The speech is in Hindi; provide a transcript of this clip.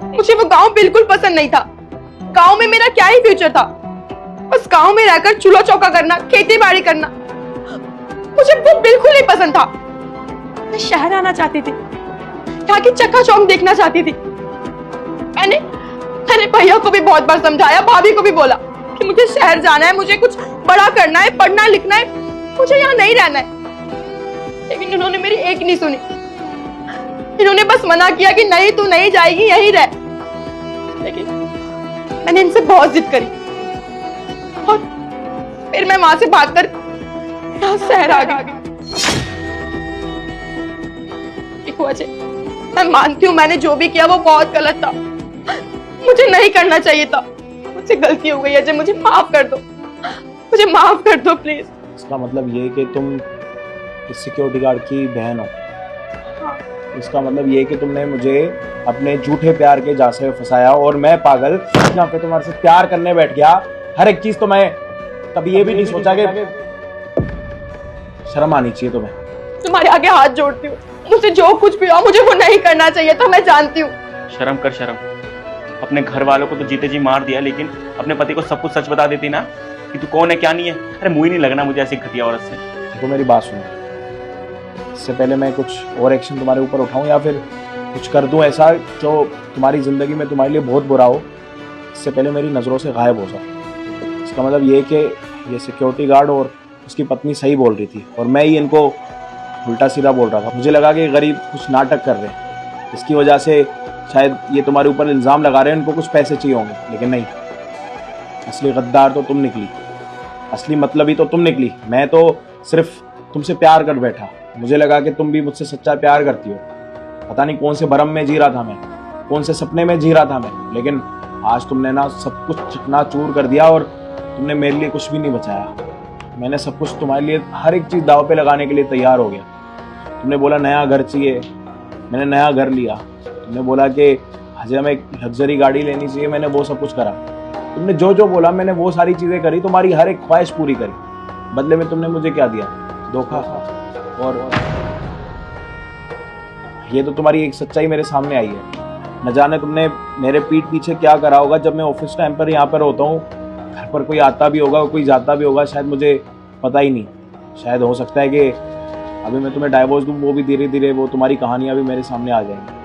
मुझे वो गांव बिल्कुल पसंद नहीं था। गांव में मेरा क्या ही फ्यूचर था। उस गांव में रहकर चूल्हा चौका करना, खेती बाड़ी करना, मुझे वो बिल्कुल नहीं पसंद था। मैं शहर आना चाहती थी, यहाँ की चकाचौंध देखना चाहती थी। मैंने भैया को भी बहुत बार समझाया, भाभी को भी बोला कि मुझे शहर जाना है, मुझे कुछ बड़ा करना है, पढ़ना लिखना है, मुझे यहाँ नहीं रहना है। लेकिन उन्होंने मेरी एक नहीं सुनी। इन्होंने बस मना किया कि नहीं, तू नहीं जाएगी, यहीं रह। लेकिन मैंने इनसे बहुत जिद करी और फिर मैं वहां से भागकर यहाँ शहर आ गई। देखो अजय, मैं मानती हूँ मैंने जो भी किया वो बहुत गलत था। मुझे नहीं करना चाहिए था। मुझसे गलती हो गई अजय, मुझे माफ कर दो, मुझे माफ कर दो प्लीज। इसका मतलब ये कि तुम इस सिक्योरिटी गार्ड की बहन हो। हाँ। इसका मतलब ये कि तुमने मुझे अपने झूठे प्यार के जासे में फंसाया और मैं पागल यहाँ पे तुम्हारे से प्यार करने बैठ गया। हर एक चीज तो मैं कभी ये भी नहीं सोचा कि शर्म आनी चाहिए तुम्हें। तुम्हारे आगे हाथ जोड़ती हूँ, मुझे जो कुछ भी हो मुझे वो नहीं करना चाहिए था, मैं जानती हूँ। शर्म कर शर्म। अपने घर वालों को तो जीते जी मार दिया, लेकिन अपने पति को सब कुछ सच बता देती ना कि तू कौन है क्या नहीं है। अरे मुझे नहीं लगना मुझे ऐसी घटिया औरत से। देखो मेरी बात सुनो, इससे पहले मैं कुछ और एक्शन तुम्हारे ऊपर उठाऊं या फिर कुछ कर दूं ऐसा जो तुम्हारी जिंदगी में तुम्हारे लिए बहुत बुरा हो, इससे पहले मेरी नज़रों से गायब हो जाओ। इसका मतलब ये कि ये सिक्योरिटी गार्ड और उसकी पत्नी सही बोल रही थी और मैं ही इनको उल्टा सीधा बोल रहा था। मुझे लगा कि गरीब कुछ नाटक कर रहे हैं, इसकी वजह से शायद ये तुम्हारे ऊपर इल्ज़ाम लगा रहे हैं, इनको कुछ पैसे चाहिए होंगे। लेकिन नहीं, असली गद्दार तो तुम निकली, असली मतलबी तो तुम निकली। मैं तो सिर्फ तुमसे प्यार कर बैठा। मुझे लगा कि तुम भी मुझसे सच्चा प्यार करती हो। पता नहीं कौन से भरम में जी रहा था मैं, कौन से सपने में जी रहा था मैं। लेकिन आज तुमने ना सब कुछ चकनाचूर कर दिया और तुमने मेरे लिए कुछ भी नहीं बचाया। मैंने सब कुछ तुम्हारे लिए, हर एक चीज़ दाव पे लगाने के लिए तैयार हो गया। तुमने बोला नया घर चाहिए, मैंने नया घर लिया। तुमने बोला कि हजे हमें एक लग्जरी गाड़ी लेनी चाहिए, मैंने वो सब कुछ करा। तुमने जो जो बोला मैंने वो सारी चीज़ें करी, तुम्हारी हर एक ख्वाहिश पूरी करी। बदले में तुमने मुझे क्या दिया? धोखा। और ये तो तुम्हारी एक सच्चाई मेरे सामने आई है। न जाने तुमने मेरे पीठ पीछे क्या करा होगा। जब मैं ऑफिस टाइम पर यहाँ पर होता हूँ, घर पर कोई आता भी होगा, कोई जाता भी होगा, शायद मुझे पता ही नहीं। शायद हो सकता है कि अभी मैं तुम्हें डाइवोर्स दूँ, वो भी धीरे धीरे वो तुम्हारी कहानियाँ भी मेरे सामने आ जाएंगी।